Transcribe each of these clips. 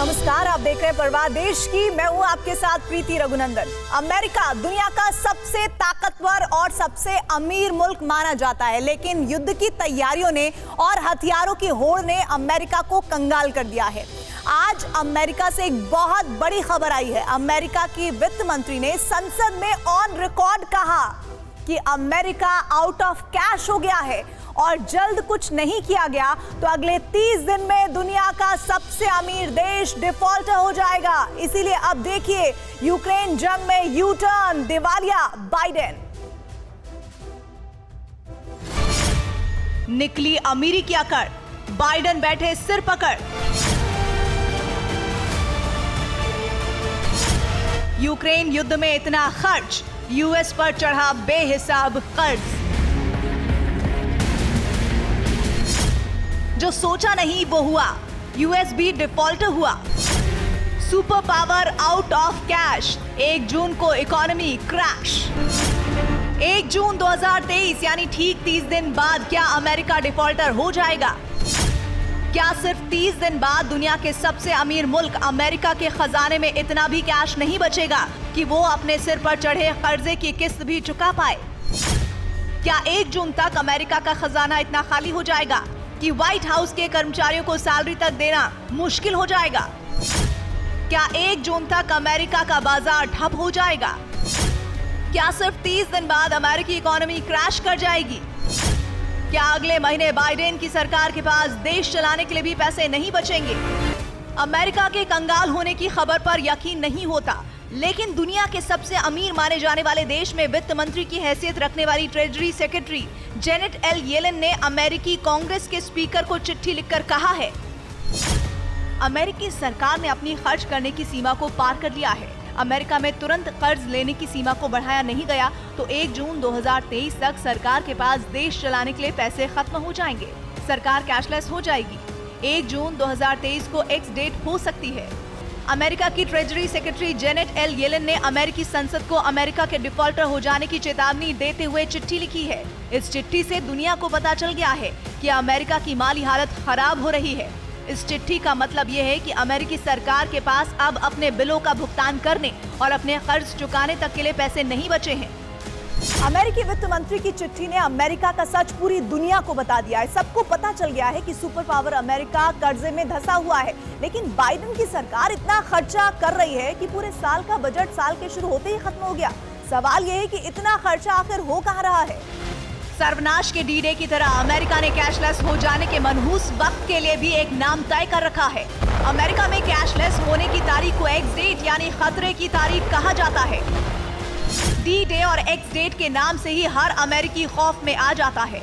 नमस्कार, आप देख रहे हैं परवाह देश की। मैं हूं आपके साथ प्रीति रघुनंदन। अमेरिका दुनिया का सबसे ताकतवर और सबसे अमीर मुल्क माना जाता है, लेकिन युद्ध की तैयारियों ने और हथियारों की होड़ ने अमेरिका को कंगाल कर दिया है। आज अमेरिका से एक बहुत बड़ी खबर आई है। अमेरिका की वित्त मंत्री ने संसद में ऑन रिकॉर्ड कहा कि अमेरिका आउट ऑफ कैश हो गया है और जल्द कुछ नहीं किया गया तो अगले 30 दिन में दुनिया का सबसे अमीर देश डिफॉल्टर हो जाएगा। इसीलिए अब देखिए यूक्रेन जंग में यू टर्न, दिवालिया बाइडेन। निकली अमीरी की अकड़, बाइडेन बैठे सिर पकड़। यूक्रेन युद्ध में इतना खर्च, यूएस पर चढ़ा बेहिसाब कर्ज। जो सोचा नहीं वो हुआ, यूएस भी डिफॉल्टर हुआ। Super power out of cash, 1 जून को इकोनॉमी क्रैश। 1 जून 2023 यानी ठीक 30 दिन बाद क्या अमेरिका डिफॉल्टर हो जाएगा? क्या सिर्फ 30 दिन बाद दुनिया के सबसे अमीर मुल्क अमेरिका के खजाने में इतना भी कैश नहीं बचेगा कि वो अपने सिर पर चढ़े कर्जे की किस्त भी चुका पाए? क्या 1 जून तक अमेरिका का खजाना इतना खाली हो जाएगा कि व्हाइट हाउस के कर्मचारियों को सैलरी तक देना मुश्किल हो जाएगा? क्या 1 जून तक अमेरिका का बाजार ठप हो जाएगा? क्या सिर्फ 30 दिन बाद अमेरिकी इकोनॉमी क्रैश कर जाएगी? क्या अगले महीने बाइडेन की सरकार के पास देश चलाने के लिए भी पैसे नहीं बचेंगे? अमेरिका के कंगाल होने की खबर पर यकीन नहीं होता, लेकिन दुनिया के सबसे अमीर माने जाने वाले देश में वित्त मंत्री की हैसियत रखने वाली treasury secretary Janet L Yellen ने अमेरिकी कांग्रेस के स्पीकर को चिट्ठी लिखकर कहा है, अमेरिकी सरकार ने अपनी खर्च करने की सीमा को पार कर लिया है। अमेरिका में तुरंत कर्ज लेने की सीमा को बढ़ाया नहीं गया तो 1 जून 2023 तक सरकार के पास देश चलाने के लिए पैसे खत्म हो जाएंगे। सरकार कैशलेस हो जाएगी। 1 जून 2023 को एक्स डेट हो सकती है। अमेरिका की treasury secretary Janet L Yellen ने अमेरिकी संसद को अमेरिका के डिफॉल्टर हो जाने की चेतावनी देते हुए चिट्ठी लिखी है। इस चिट्ठी से दुनिया को पता चल गया है कि अमेरिका की माली हालत खराब हो रही है। इस चिट्ठी का मतलब यह है कि अमेरिकी सरकार के पास अब अपने बिलों का भुगतान करने और अपने कर्ज चुकाने तक के लिए पैसे नहीं बचे हैं। अमेरिकी वित्त मंत्री की चिट्ठी ने अमेरिका का सच पूरी दुनिया को बता दिया है। सबको पता चल गया है कि सुपर पावर अमेरिका कर्जे में धंसा हुआ है, लेकिन बाइडेन की सरकार इतना खर्चा कर रही है कि पूरे साल का बजट साल के शुरू होते ही खत्म हो गया। सवाल यह है कि इतना खर्चा आखिर हो कहां रहा है? सर्वनाश के डी-डे की तरह अमेरिका ने कैशलेस हो जाने के मनहूस वक्त के लिए भी एक नाम तय कर रखा है। अमेरिका में कैशलेस होने की तारीख को एक्स डेट यानी खतरे की तारीख कहा जाता है। डी-डे और एक्स डेट के नाम से ही हर अमेरिकी खौफ में आ जाता है।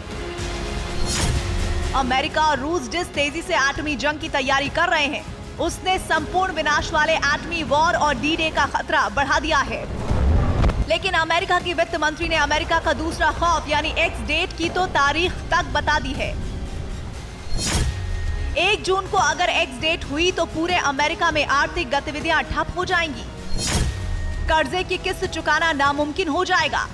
अमेरिका और रूस जिस तेजी से एटमी जंग की तैयारी कर रहे हैं, उसने संपूर्ण विनाश वाले एटमी वॉर और डी-डे का खतरा बढ़ा दिया है। लेकिन अमेरिका की वित्त मंत्री ने अमेरिका का दूसरा खौफ यानी एक्स डेट की तो तारीख तक बता दी है। 1 जून को अगर एक्स डेट हुई तो पूरे अमेरिका में आर्थिक गतिविधियां ठप हो जाएंगी। कर्जे की किस्त चुकाना नामुमकिन हो जाएगा।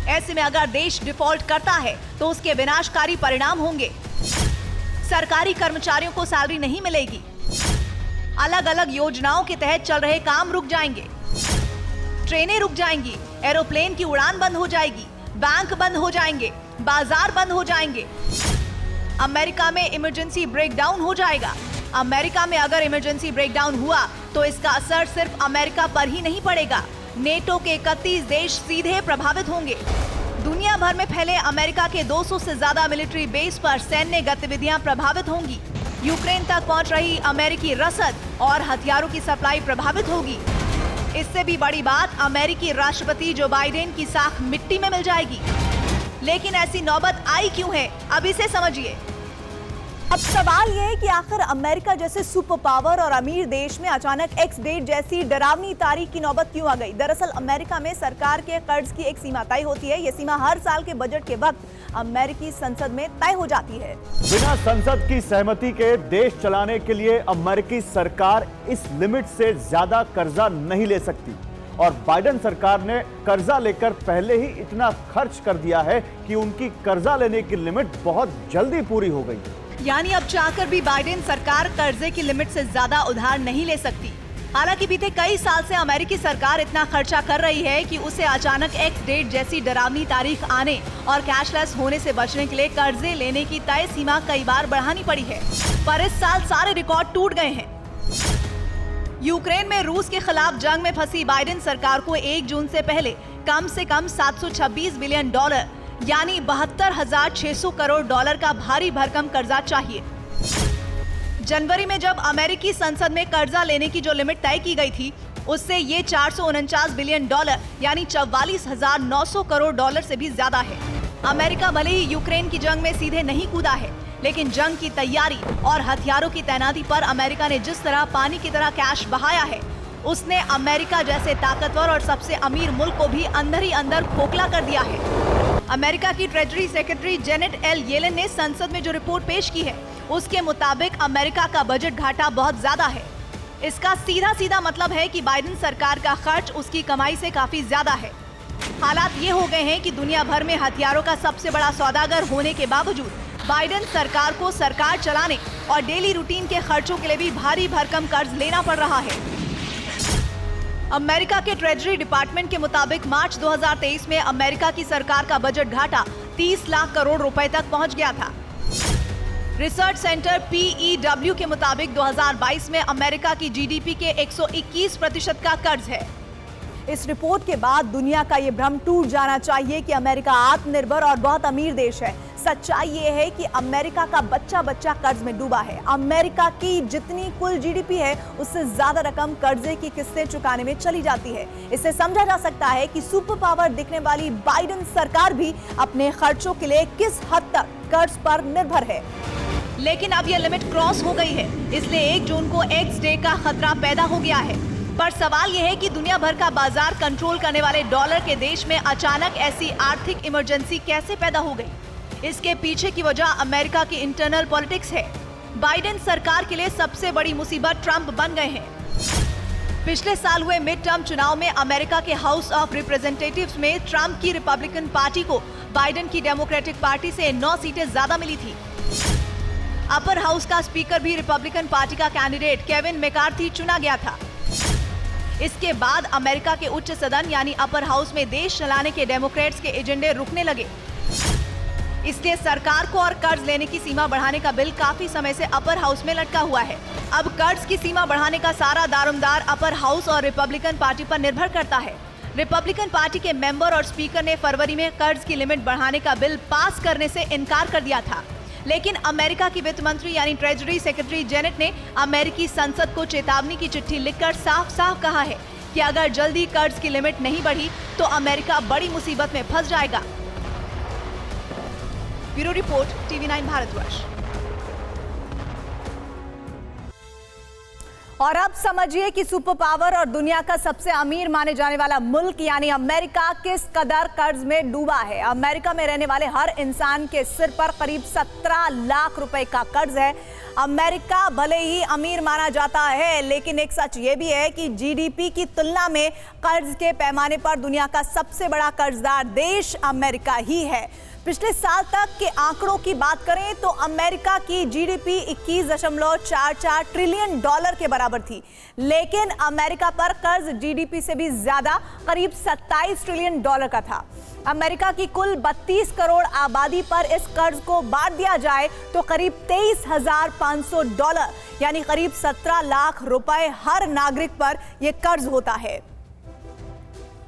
ऐसे में अगर देश डिफॉल्ट करता है तो उसके विनाशकारी परिणाम होंगे। सरकारी कर्मचारियों को सैलरी नहीं मिलेगी। अलग अलग योजनाओं के तहत चल रहे काम रुक जाएंगे। ट्रेनें रुक जाएंगी, एरोप्लेन की उड़ान बंद हो जाएगी, बैंक बंद हो जाएंगे, बाजार बंद हो जाएंगे। अमेरिका में इमरजेंसी ब्रेकडाउन हो जाएगा। अमेरिका में अगर इमरजेंसी ब्रेकडाउन हुआ तो इसका असर सिर्फ अमेरिका पर ही नहीं पड़ेगा। नेटो के 31 देश सीधे प्रभावित होंगे। दुनिया भर में फैले अमेरिका के 200 से ज्यादा मिलिट्री बेस पर सैन्य गतिविधियां प्रभावित होंगी। यूक्रेन तक पहुंच रही अमेरिकी रसद और हथियारों की सप्लाई प्रभावित होगी। इससे भी बड़ी बात, अमेरिकी राष्ट्रपति जो बाइडेन की साख मिट्टी में मिल जाएगी। लेकिन ऐसी नौबत आई क्यों है, अब इसे समझिए। अब सवाल यह है कि आखिर अमेरिका जैसे सुपर पावर और अमीर देश में अचानक एक्स डेट जैसी डरावनी तारीख की नौबत क्यों आ गई? दरअसल अमेरिका में सरकार के कर्ज की एक सीमा तय होती है। यह सीमा हर साल के बजट के वक्त अमेरिकी संसद में तय हो जाती है। बिना संसद की सहमति के देश चलाने के लिए अमेरिकी सरकार इस लिमिट से ज्यादा कर्जा नहीं ले सकती और बाइडेन सरकार ने कर्जा लेकर पहले ही इतना खर्च कर दिया है कि उनकी कर्जा लेने की लिमिट बहुत जल्दी पूरी हो गई। यानी अब चाहकर भी बाइडेन सरकार कर्जे की लिमिट से ज्यादा उधार नहीं ले सकती। हालांकि बीते कई साल से अमेरिकी सरकार इतना खर्चा कर रही है कि उसे अचानक एक्स डेट जैसी डरावनी तारीख आने और कैशलेस होने से बचने के लिए कर्जे लेने की तय सीमा कई बार बढ़ानी पड़ी है। पर इस साल सारे रिकॉर्ड टूट गए हैं। यूक्रेन में रूस के खिलाफ जंग में फंसी बाइडेन सरकार को 1 जून से पहले कम से कम $726 बिलियन यानी 72,600 करोड़ डॉलर का भारी भरकम कर्जा चाहिए। जनवरी में जब अमेरिकी संसद में कर्जा लेने की जो लिमिट तय की गई थी, उससे ये $449 बिलियन यानी 44,900 करोड़ डॉलर से भी ज्यादा है। अमेरिका भले ही यूक्रेन की जंग में सीधे नहीं कूदा है, लेकिन जंग की तैयारी और हथियारों की तैनाती पर अमेरिका ने जिस तरह पानी की तरह कैश बहाया है, उसने अमेरिका जैसे ताकतवर और सबसे अमीर मुल्क को भी अंदर ही अंदर खोखला कर दिया है। अमेरिका की treasury secretary Janet L Yellen ने संसद में जो रिपोर्ट पेश की है, उसके मुताबिक अमेरिका का बजट घाटा बहुत ज्यादा है। इसका सीधा सीधा मतलब है कि बाइडेन सरकार का खर्च उसकी कमाई से काफी ज्यादा है। हालात ये हो गए हैं कि दुनिया भर में हथियारों का सबसे बड़ा सौदागर होने के बावजूद बाइडेन सरकार को सरकार चलाने और डेली रूटीन के खर्चों के लिए भी भारी भरकम कर्ज लेना पड़ रहा है। अमेरिका के ट्रेजरी डिपार्टमेंट के मुताबिक मार्च 2023 में अमेरिका की सरकार का बजट घाटा 30 लाख करोड़ रुपए तक पहुंच गया था। रिसर्च सेंटर PEW के मुताबिक 2022 में अमेरिका की जीडीपी के 121% का कर्ज है। इस रिपोर्ट के बाद दुनिया का ये भ्रम टूट जाना चाहिए कि अमेरिका आत्मनिर्भर और बहुत अमीर देश है। सच्चाई ये है कि अमेरिका का बच्चा बच्चा कर्ज में डूबा है। अमेरिका की जितनी कुल जीडीपी है, उससे ज्यादा रकम कर्जे की किस्तें चुकाने में चली जाती है। इससे समझा जा सकता है कि सुपर पावर दिखने वाली बाइडेन सरकार भी अपने खर्चों के लिए किस हद तक कर्ज पर निर्भर है। लेकिन अब यह लिमिट क्रॉस हो गई है, इसलिए 1 जून को एक्स डे का खतरा पैदा हो गया है। पर सवाल यह है कि दुनिया भर का बाजार कंट्रोल करने वाले डॉलर के देश में अचानक ऐसी आर्थिक इमरजेंसी कैसे पैदा हो गई? इसके पीछे की वजह अमेरिका की इंटरनल पॉलिटिक्स है। बाइडेन सरकार के लिए सबसे बड़ी मुसीबत ट्रंप बन गए हैं। पिछले साल हुए मिड टर्म चुनाव में अमेरिका के हाउस ऑफ रिप्रेजेंटेटिव्स में ट्रंप की रिपब्लिकन पार्टी को बाइडेन की डेमोक्रेटिक पार्टी से 9 सीटें ज्यादा मिली थी। अपर हाउस का स्पीकर भी रिपब्लिकन पार्टी का कैंडिडेट केविन मैकार्थी चुना गया था। इसके बाद अमेरिका के उच्च सदन यानी अपर हाउस में देश चलाने के डेमोक्रेट्स के एजेंडे रुकने लगे। इसलिए सरकार को और कर्ज लेने की सीमा बढ़ाने का बिल काफी समय से अपर हाउस में लटका हुआ है। अब कर्ज की सीमा बढ़ाने का सारा दारोमदार अपर हाउस और रिपब्लिकन पार्टी पर निर्भर करता है। रिपब्लिकन पार्टी के मेंबर और स्पीकर ने फरवरी में कर्ज की लिमिट बढ़ाने का बिल पास करने से इनकार कर दिया था, लेकिन अमेरिका की वित्त मंत्री यानी ट्रेजरी सेक्रेटरी जेनेट ने अमेरिकी संसद को चेतावनी की चिट्ठी लिखकर साफ साफ कहा है कि अगर जल्दी कर्ज की लिमिट नहीं बढ़ी तो अमेरिका बड़ी मुसीबत में फंस जाएगा। Bureau report, TV9 Bharatvarsh. और अब समझिए कि सुपर पावर और दुनिया का सबसे अमीर माने जाने वाला मुल्क यानी अमेरिका किस कदर कर्ज में डूबा है। अमेरिका में रहने वाले हर इंसान के सिर पर करीब 17 लाख रुपए का कर्ज है। अमेरिका भले ही अमीर माना जाता है, लेकिन एक सच ये भी है कि जीडीपी की तुलना में कर्ज के पैमाने पर दुनिया का सबसे बड़ा कर्जदार देश अमेरिका ही है। पिछले साल तक के आंकड़ों की बात करें तो अमेरिका की जीडीपी 21.44 ट्रिलियन डॉलर के बराबर थी, लेकिन अमेरिका पर कर्ज जीडीपी से भी ज्यादा करीब 27 ट्रिलियन डॉलर का था। अमेरिका की कुल 32 करोड़ आबादी पर इस कर्ज को बांट दिया जाए तो करीब $23,500 यानी करीब 17 लाख रुपए हर नागरिक पर यह कर्ज होता है।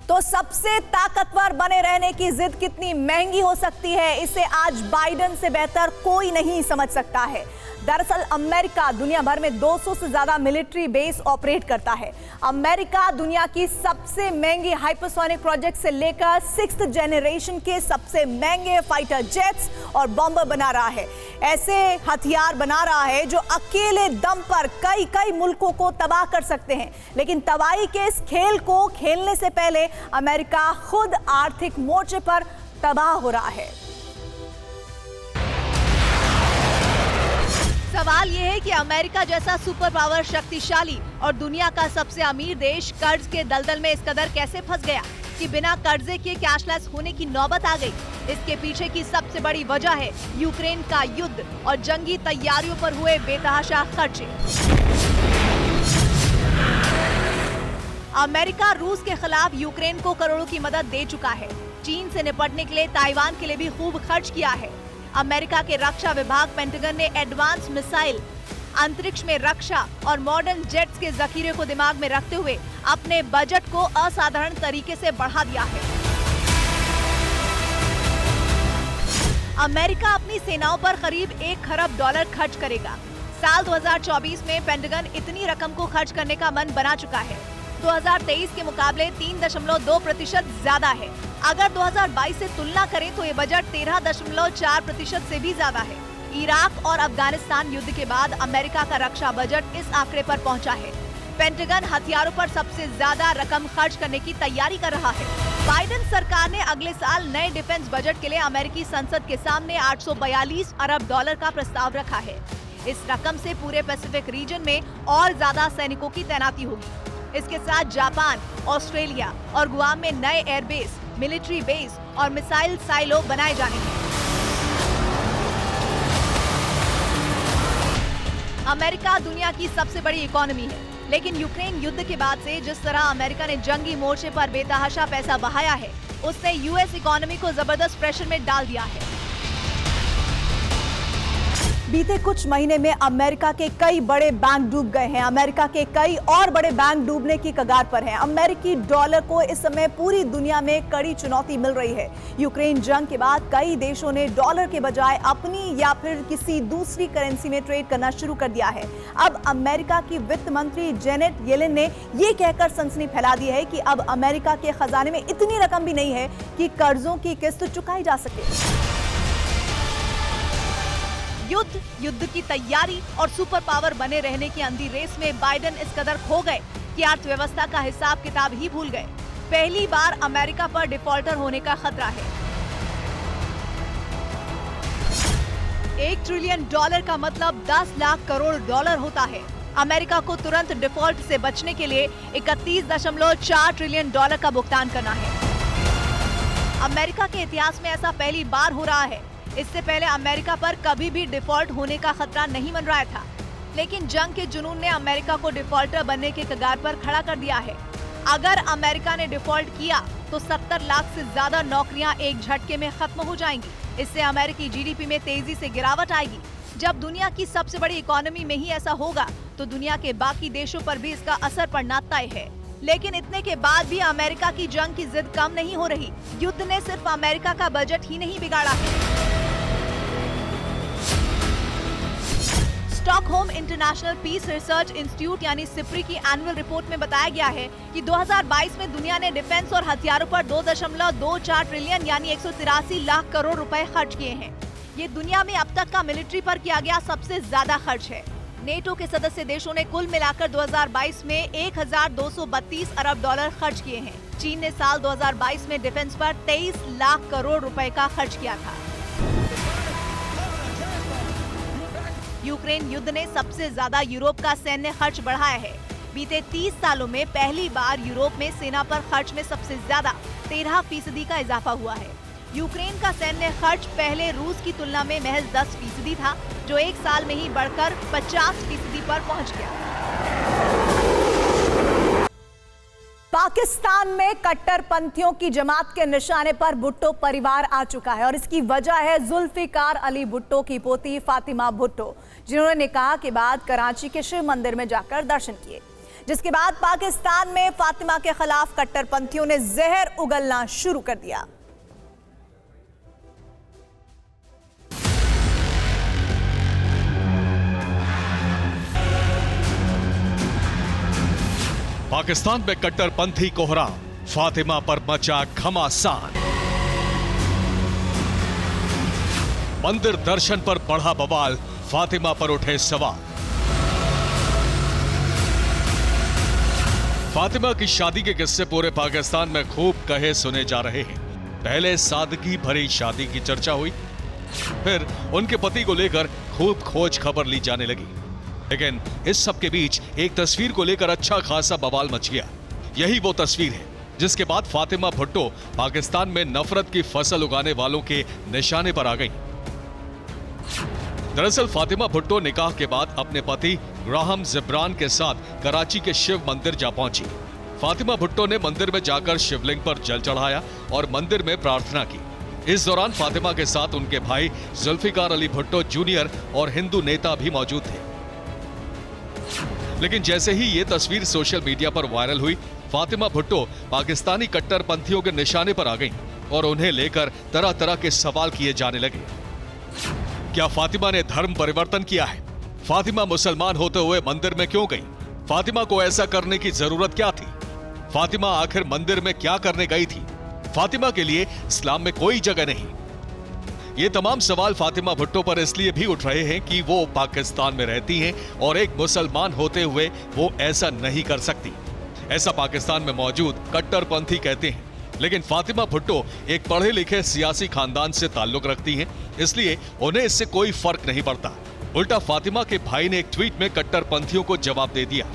तो सबसे ताकतवर बने रहने की जिद कितनी महंगी हो सकती है, इसे आज बाइडेन से बेहतर कोई नहीं समझ सकता है। दरअसल अमेरिका दुनिया भर में 200 से ज्यादा मिलिट्री बेस ऑपरेट करता है। अमेरिका दुनिया की सबसे महंगी हाइपरसोनिक प्रोजेक्ट से लेकर 6th जनरेशन के सबसे महंगे फाइटर जेट्स और बॉम्बर बना रहा है। ऐसे हथियार बना रहा है जो अकेले दम पर कई कई मुल्कों को तबाह कर सकते हैं। लेकिन तबाही के इस खेल को खेलने से पहले अमेरिका खुद आर्थिक मोर्चे पर तबाह हो रहा है। सवाल यह है कि अमेरिका जैसा सुपर पावर शक्तिशाली और दुनिया का सबसे अमीर देश कर्ज के दलदल में इस कदर कैसे फंस गया। कि बिना कर्जे के कैशलेस होने की नौबत आ गई। इसके पीछे की सबसे बड़ी वजह है यूक्रेन का युद्ध और जंगी तैयारियों पर हुए बेतहाशा खर्चे। अमेरिका रूस के खिलाफ यूक्रेन को करोड़ों की मदद दे चुका है। चीन से निपटने के लिए ताइवान के लिए भी खूब खर्च किया है। अमेरिका के रक्षा विभाग पेंटागन ने एडवांस मिसाइल, अंतरिक्ष में रक्षा और मॉडर्न जेट्स के जखीरे को दिमाग में रखते हुए अपने बजट को असाधारण तरीके से बढ़ा दिया है। अमेरिका अपनी सेनाओं पर करीब $1 खरब खर्च करेगा। साल 2024 में पेंटागन इतनी रकम को खर्च करने का मन बना चुका है। 2023 के मुकाबले 3.2% ज्यादा है। अगर 2022 से तुलना करें तो ये बजट 13.4% से भी ज्यादा है। इराक और अफगानिस्तान युद्ध के बाद अमेरिका का रक्षा बजट इस आंकड़े पर पहुंचा है। पेंटागन हथियारों पर सबसे ज्यादा रकम खर्च करने की तैयारी कर रहा है। बाइडेन सरकार ने अगले साल नए डिफेंस बजट के लिए अमेरिकी संसद के सामने $842 अरब का प्रस्ताव रखा है। इस रकम से पूरे पैसिफिक रीजन में और ज्यादा सैनिकों की तैनाती होगी। इसके साथ जापान, ऑस्ट्रेलिया और गुआम में नए एयरबेस, मिलिट्री बेस और मिसाइल साइलो बनाए जाने हैं। अमेरिका दुनिया की सबसे बड़ी इकोनॉमी है, लेकिन यूक्रेन युद्ध के बाद से जिस तरह अमेरिका ने जंगी मोर्चे पर बेतहाशा पैसा बहाया है, उसने यूएस इकोनॉमी को जबरदस्त प्रेशर में डाल दिया है। बीते कुछ महीने में अमेरिका के कई बड़े बैंक डूब गए हैं। अमेरिका के कई और बड़े बैंक डूबने की कगार पर हैं। अमेरिकी डॉलर को इस समय पूरी दुनिया में कड़ी चुनौती मिल रही है। यूक्रेन जंग के बाद कई देशों ने डॉलर के बजाय अपनी या फिर किसी दूसरी करेंसी में ट्रेड करना शुरू कर दिया है। अब अमेरिका की वित्त मंत्री जेनेट येलेन ने ये कहकर सनसनी फैला दी है कि अब अमेरिका के खजाने में इतनी रकम भी नहीं है कि कर्जों की किस्त चुकाई जा सके। युद्ध की तैयारी और सुपर पावर बने रहने की अंधी रेस में बाइडेन इस कदर खो गए कि अर्थव्यवस्था का हिसाब किताब ही भूल गए। पहली बार अमेरिका पर डिफॉल्टर होने का खतरा है। $1 ट्रिलियन का मतलब 10 लाख करोड़ होता है। अमेरिका को तुरंत डिफॉल्ट से बचने के लिए $31.4 ट्रिलियन का भुगतान करना है। अमेरिका के इतिहास में ऐसा पहली बार हो रहा है। इससे पहले अमेरिका पर कभी भी डिफॉल्ट होने का खतरा नहीं मंडराया था, लेकिन जंग के जुनून ने अमेरिका को डिफॉल्टर बनने के कगार पर खड़ा कर दिया है। अगर अमेरिका ने डिफॉल्ट किया तो 70 लाख से ज्यादा नौकरियां एक झटके में खत्म हो जाएंगी। इससे अमेरिकी जीडीपी में तेजी से गिरावट आएगी। जब दुनिया की सबसे बड़ी इकोनॉमी में ही ऐसा होगा तो दुनिया के बाकी देशों पर भी इसका असर पड़ना तय है। लेकिन इतने के बाद भी अमेरिका की जंग की जिद कम नहीं हो रही। युद्ध ने सिर्फ अमेरिका का बजट ही नहीं बिगाड़ा है। Stockholm international peace research institute यानी सिप्री की एनुअल रिपोर्ट में बताया गया है कि 2022 में दुनिया ने डिफेंस और हथियारों पर 2.24 ट्रिलियन यानी 183 लाख करोड़ रुपए खर्च किए हैं। ये दुनिया में अब तक का मिलिट्री पर किया गया सबसे ज्यादा खर्च है। नेटो के सदस्य देशों ने कुल मिलाकर 2022 में $1,232 अरब खर्च किए हैं। चीन ने साल 2022 में डिफेंस पर 23 लाख करोड़ रुपए का खर्च किया था। यूक्रेन युद्ध ने सबसे ज्यादा यूरोप का सैन्य खर्च बढ़ाया है। बीते 30 सालों में पहली बार यूरोप में सेना पर खर्च में सबसे ज्यादा 13% का इजाफा हुआ है। यूक्रेन का सैन्य खर्च पहले रूस की तुलना में महज 10% था, जो एक साल में ही बढ़कर 50% पर पहुंच गया। पाकिस्तान में कट्टरपंथियों की जमात के निशाने पर भुट्टो परिवार आ चुका है और इसकी वजह है जुल्फिकार अली भुट्टो की पोती फातिमा भुट्टो, जिन्होंने निकाह के बाद कराची के शिव मंदिर में जाकर दर्शन किए, जिसके बाद पाकिस्तान में फातिमा के खिलाफ कट्टरपंथियों ने जहर उगलना शुरू कर दिया। पाकिस्तान में कट्टरपंथी कोहराम, फातिमा पर मचा घमासान। मंदिर दर्शन पर बढ़ा बवाल, फातिमा पर उठे सवाल। फातिमा की शादी के किस्से पूरे पाकिस्तान में खूब कहे सुने जा रहे हैं। पहले सादगी भरी शादी की चर्चा हुई, फिर उनके पति को लेकर खूब खोज खबर ली जाने लगी। लेकिन इस सब के बीच एक तस्वीर को लेकर अच्छा खासा बवाल मच गया। यही वो तस्वीर है जिसके बाद फातिमा भुट्टो पाकिस्तान में नफरत की फसल उगाने वालों के निशाने पर आ गई। दरअसल फातिमा भुट्टो निकाह के बाद अपने पति ग्राहम जिब्रान के साथ कराची के शिव मंदिर जा पहुंची। फातिमा भुट्टो ने मंदिर में जाकर शिवलिंग पर जल चढ़ाया और मंदिर में प्रार्थना की। इस दौरान फातिमा के साथ उनके भाई जुल्फिकार अली भुट्टो जूनियर और हिंदू नेता भी मौजूद थे। लेकिन जैसे ही ये तस्वीर सोशल मीडिया पर वायरल हुई, फातिमा भुट्टो पाकिस्तानी कट्टरपंथियों के निशाने पर आ गईं और उन्हें लेकर तरह तरह के सवाल किए जाने लगे। क्या फातिमा ने धर्म परिवर्तन किया है? फातिमा मुसलमान होते हुए मंदिर में क्यों गई? फातिमा को ऐसा करने की जरूरत क्या थी? फातिमा आखिर मंदिर में क्या करने गई थी? फातिमा के लिए इस्लाम में कोई जगह नहीं। ये तमाम सवाल फातिमा भुट्टो पर इसलिए भी उठ रहे हैं कि वो पाकिस्तान में रहती हैं और एक मुसलमान होते हुए वो ऐसा नहीं कर सकती। ऐसा पाकिस्तान में मौजूद कट्टरपंथी कहते हैं। लेकिन फातिमा भुट्टो एक पढ़े लिखे सियासी खानदान से ताल्लुक रखती हैं, इसलिए उन्हें इससे कोई फर्क नहीं पड़ता। उल्टा फातिमा के भाई ने एक ट्वीट में कट्टरपंथियों को जवाब दे दिया।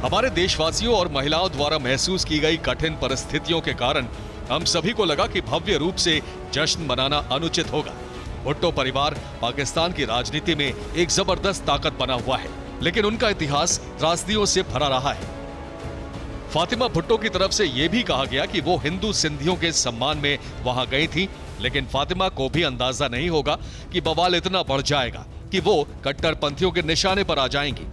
हमारे देशवासियों और महिलाओं द्वारा महसूस की गई कठिन परिस्थितियों के कारण हम सभी को लगा कि भव्य रूप से जश्न मनाना अनुचित होगा। भुट्टो परिवार पाकिस्तान की राजनीति में एक जबरदस्त ताकत बना हुआ है, लेकिन उनका इतिहास त्रासदियों से भरा रहा है। फातिमा भुट्टो की तरफ से यह भी कहा गया कि वो हिंदू सिंधियों के सम्मान में वहां गई थी, लेकिन फातिमा को भी अंदाजा नहीं होगा कि बवाल इतना बढ़ जाएगा कि वो कट्टरपंथियों के निशाने पर आ जाएंगी।